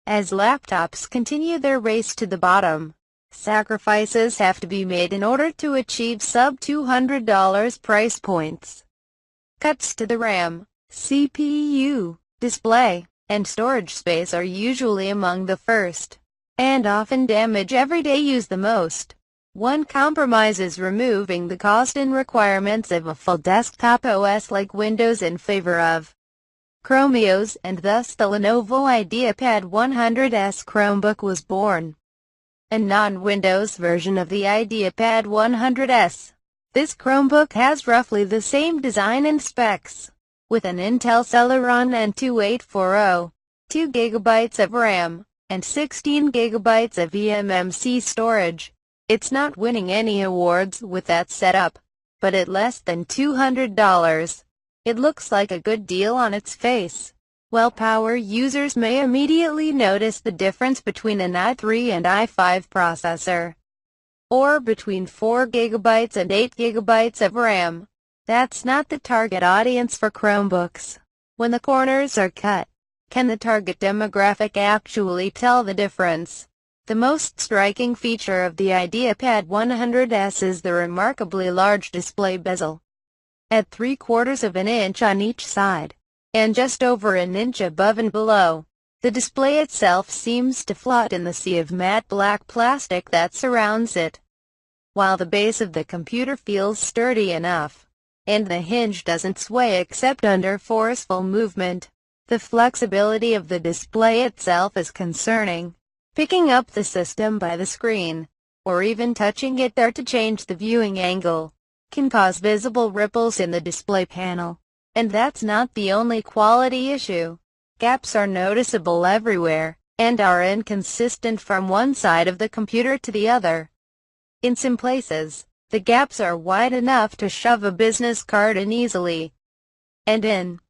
As laptops continue their race to the bottom, sacrifices have to be made in order to achieve sub-$200 price points. Cuts to the RAM, CPU, display, and storage space are usually among the first, and often damage everyday use the most. One compromise is removing the cost and requirements of a full desktop OS like Windows in favor of Chrome, and thus the Lenovo IdeaPad 100S Chromebook was born. A non-Windows version of the IdeaPad 100S. This Chromebook has roughly the same design and specs, with an Intel Celeron N2840, 2 GB of RAM, and 16 GB of eMMC storage. It's not winning any awards with that setup, but at less than $200. It looks like a good deal on its face. While power users may immediately notice the difference between an i3 and i5 processor, or between 4 GB and 8 GB of RAM, that's not the target audience for Chromebooks. When the corners are cut, can the target demographic actually tell the difference? The most striking feature of the IdeaPad 100S is the remarkably large display bezel, at 3/4 of an inch on each side, and just over an inch above and below. The display itself seems to float in the sea of matte black plastic that surrounds it, while the base of the computer feels sturdy enough, and the hinge doesn't sway except under forceful movement. The flexibility of the display itself is concerning. Picking up the system by the screen, or even touching it there to change the viewing angle, can cause visible ripples in the display panel. And that's not the only quality issue. Gaps are noticeable everywhere, and are inconsistent from one side of the computer to the other. In some places, the gaps are wide enough to shove a business card in easily. And in